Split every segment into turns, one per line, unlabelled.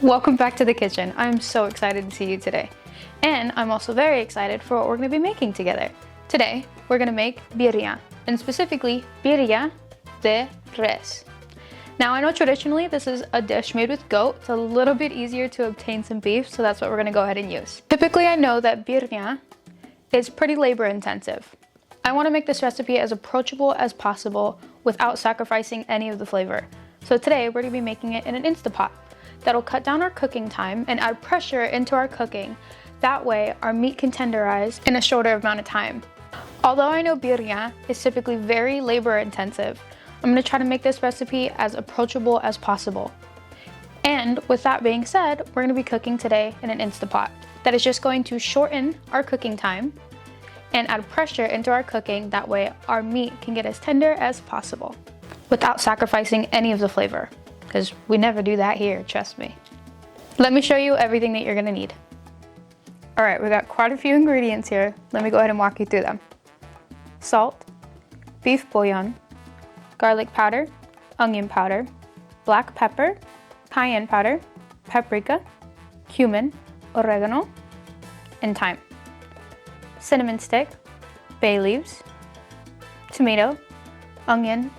Welcome back to the kitchen. I'm so excited to see you today. And I'm also very excited for what we're going to be making together. Today, we're going to make birria, and specifically birria de res. Now I know traditionally this is a dish made with goat. It's a little bit easier to obtain some beef, so that's what we're going to go ahead and use. Typically I know that birria is pretty labor intensive. I want to make this recipe as approachable as possible without sacrificing any of the flavor. So today we're going to be making it in an Instapot. That'll cut down our cooking time and add pressure into our cooking. That way our meat can tenderize in a shorter amount of time. Although I know birria is typically very labor intensive, I'm going to try to make this recipe as approachable as possible. And with that being said, we're going to be cooking today in an Instapot. That is just going to shorten our cooking time and add pressure into our cooking. That way our meat can get as tender as possible without sacrificing any of the flavor. Because we never do that here, trust me. Let me show you everything that you're gonna need. All right, we got quite a few ingredients here. Let me go ahead and walk you through them. Salt, beef bouillon, garlic powder, onion powder, black pepper, cayenne powder, paprika, cumin, oregano, and thyme. Cinnamon stick, bay leaves, tomato, onion,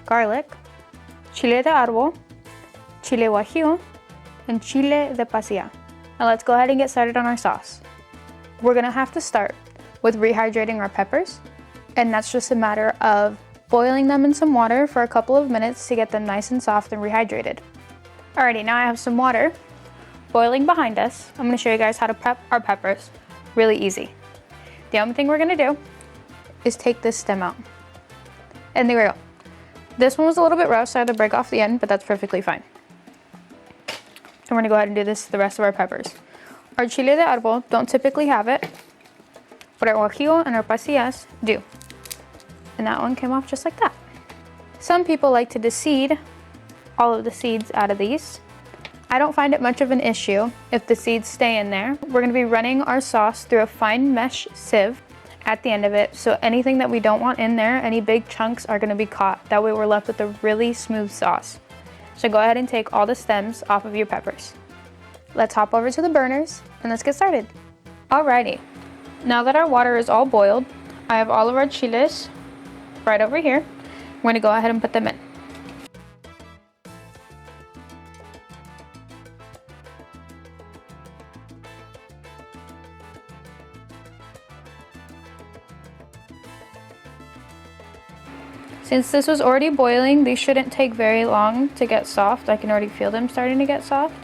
garlic, chile de arbol, Chile Guajillo, and Chile de Passila. Now let's go ahead and get started on our sauce. We're gonna have to start with rehydrating our peppers, and that's just a matter of boiling them in some water for a couple of minutes to get them nice and soft and rehydrated. Alrighty, now I have some water boiling behind us. I'm gonna show you guys how to prep our peppers. Really easy. The only thing we're gonna do is take this stem out. And there we go. This one was a little bit rough, so I had to break off the end, but that's perfectly fine. And we're gonna go ahead and do this to the rest of our peppers. Our chile de arbol don't typically have it, but our guajillo and our pasillas do. And that one came off just like that. Some people like to deseed all of the seeds out of these. I don't find it much of an issue if the seeds stay in there. We're gonna be running our sauce through a fine mesh sieve at the end of it, so anything that we don't want in there, any big chunks, are gonna be caught. That way we're left with a really smooth sauce. So go ahead and take all the stems off of your peppers. Let's hop over to the burners and let's get started. Alrighty, now that our water is all boiled, I have all of our chiles right over here. We're gonna go ahead and put them in. Since this was already boiling, these shouldn't take very long to get soft. I can already feel them starting to get soft.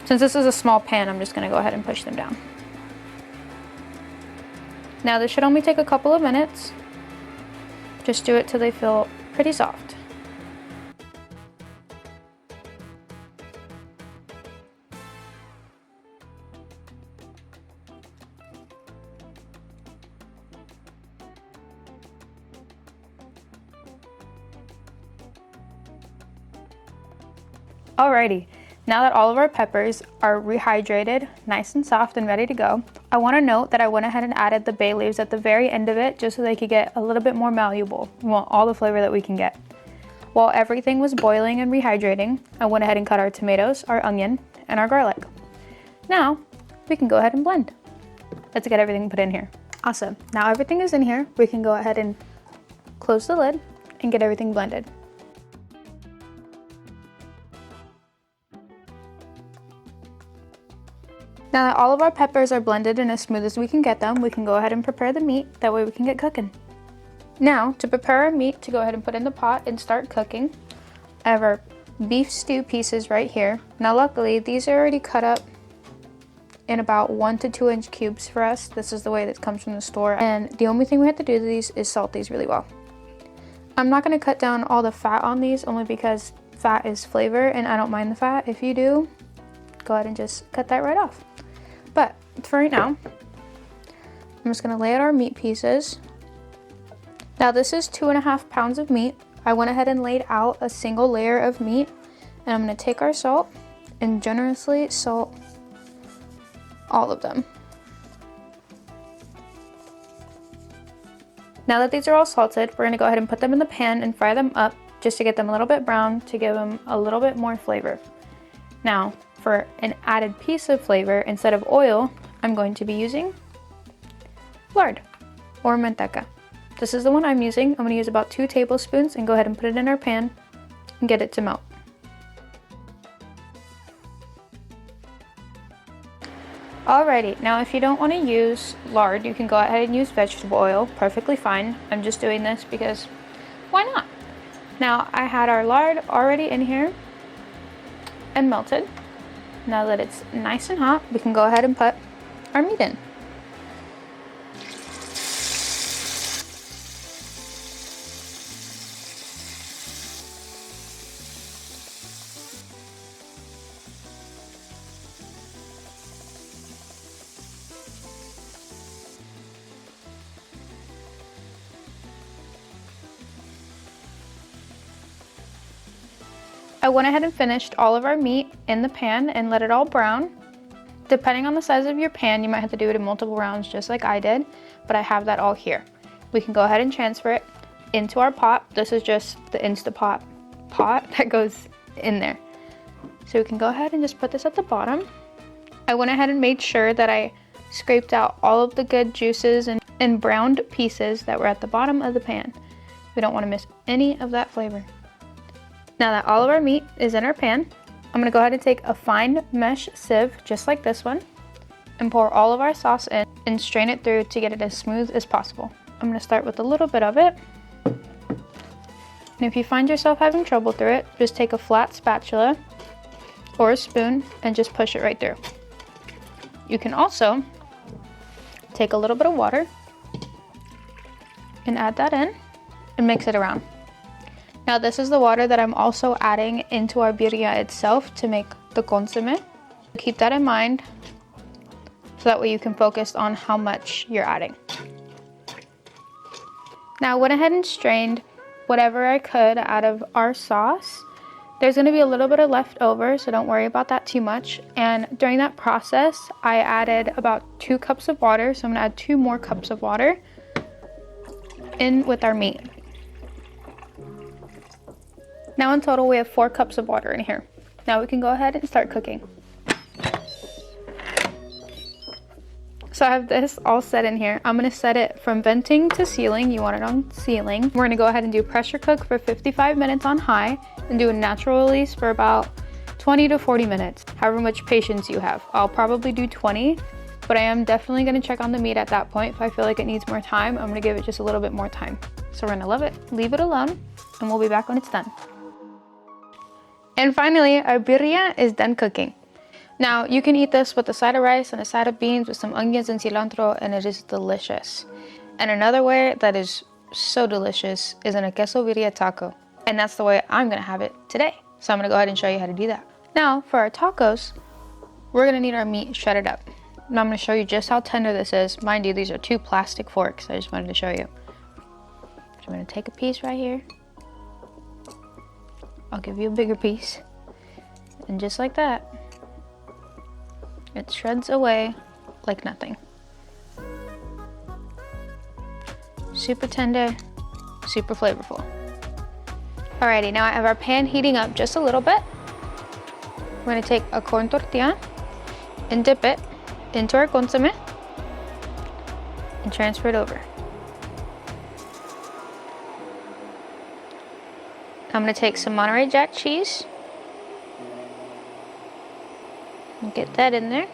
Since this is a small pan, I'm just gonna go ahead and push them down. Now this should only take a couple of minutes. Just do it till they feel pretty soft. Alrighty, now that all of our peppers are rehydrated, nice and soft and ready to go, I want to note that I went ahead and added the bay leaves at the very end of it just so they could get a little bit more malleable. We want all the flavor that we can get. While everything was boiling and rehydrating, I went ahead and cut our tomatoes, our onion, and our garlic. Now, we can go ahead and blend. Let's get everything put in here. Awesome, now everything is in here. We can go ahead and close the lid and get everything blended. Now that all of our peppers are blended and as smooth as we can get them, we can go ahead and prepare the meat. That way we can get cooking. Now, to prepare our meat to go ahead and put in the pot and start cooking, I have our beef stew pieces right here. Now luckily, these are already cut up in about 1 to 2 inch cubes for us. This is the way that comes from the store. And the only thing we have to do to these is salt these really well. I'm not gonna cut down all the fat on these only because fat is flavor and I don't mind the fat. If you do, go ahead and just cut that right off. But for right now, I'm just gonna lay out our meat pieces. Now this is 2.5 pounds of meat. I went ahead and laid out a single layer of meat, and I'm gonna take our salt and generously salt all of them. Now that these are all salted, we're gonna go ahead and put them in the pan and fry them up just to get them a little bit brown to give them a little bit more flavor. Now, for an added piece of flavor, instead of oil, I'm going to be using lard or manteca. This is the one I'm using. I'm going to use about 2 tablespoons and go ahead and put it in our pan and get it to melt. Alrighty, now if you don't want to use lard, you can go ahead and use vegetable oil, perfectly fine. I'm just doing this because why not? Now I had our lard already in here and melted. Now that it's nice and hot, we can go ahead and put our meat in. I went ahead and finished all of our meat in the pan and let it all brown. Depending on the size of your pan, you might have to do it in multiple rounds just like I did, but I have that all here. We can go ahead and transfer it into our pot. This is just the Instapot pot that goes in there. So we can go ahead and just put this at the bottom. I went ahead and made sure that I scraped out all of the good juices and browned pieces that were at the bottom of the pan. We don't want to miss any of that flavor. Now that all of our meat is in our pan, I'm gonna go ahead and take a fine mesh sieve, just like this one, and pour all of our sauce in and strain it through to get it as smooth as possible. I'm gonna start with a little bit of it. And if you find yourself having trouble through it, just take a flat spatula or a spoon and just push it right through. You can also take a little bit of water and add that in and mix it around. Now this is the water that I'm also adding into our birria itself to make the consomme. Keep that in mind so that way you can focus on how much you're adding. Now I went ahead and strained whatever I could out of our sauce. There's going to be a little bit of leftover, so don't worry about that too much. And during that process, I added about 2 cups of water, so I'm going to add 2 more cups of water in with our meat. Now in total we have 4 cups of water in here. Now we can go ahead and start cooking. So I have this all set in here. I'm gonna set it from venting to sealing. You want it on sealing. We're gonna go ahead and do pressure cook for 55 minutes on high and do a natural release for about 20 to 40 minutes, however much patience you have. I'll probably do 20, but I am definitely gonna check on the meat at that point. If I feel like it needs more time, I'm gonna give it just a little bit more time. So we're gonna leave it alone, and we'll be back when it's done. And finally, our birria is done cooking. Now, you can eat this with a side of rice and a side of beans with some onions and cilantro, and it is delicious. And another way that is so delicious is in a queso birria taco. And that's the way I'm gonna have it today. So I'm gonna go ahead and show you how to do that. Now, for our tacos, we're gonna need our meat shredded up. Now I'm gonna show you just how tender this is. Mind you, these are 2 plastic forks. I just wanted to show you. So I'm gonna take a piece right here. I'll give you a bigger piece. And just like that, it shreds away like nothing. Super tender, super flavorful. Alrighty, now I have our pan heating up just a little bit. We're gonna take a corn tortilla and dip it into our consomme and transfer it over. I'm gonna take some Monterey Jack cheese and get that in there,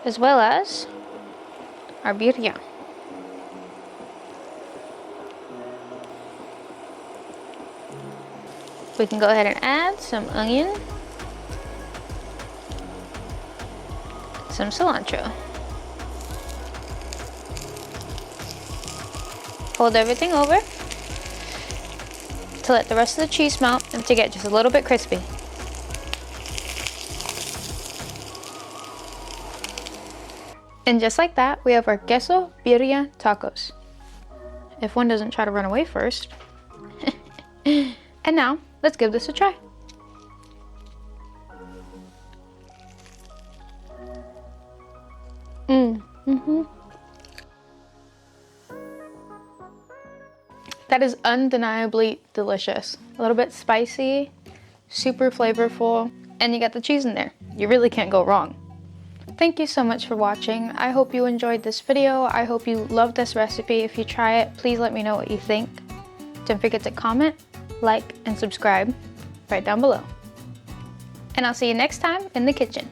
as well as our birria. We can go ahead and add some onion, some cilantro. Fold everything over to let the rest of the cheese melt and to get just a little bit crispy. And just like that, we have our queso birria tacos. If one doesn't try to run away first. And now, let's give this a try. That is undeniably delicious. A little bit spicy, super flavorful, and you got the cheese in there. You really can't go wrong. Thank you so much for watching. I hope you enjoyed this video. I hope you love this recipe. If you try it, please let me know what you think. Don't forget to comment, like, and subscribe right down below. And I'll see you next time in the kitchen.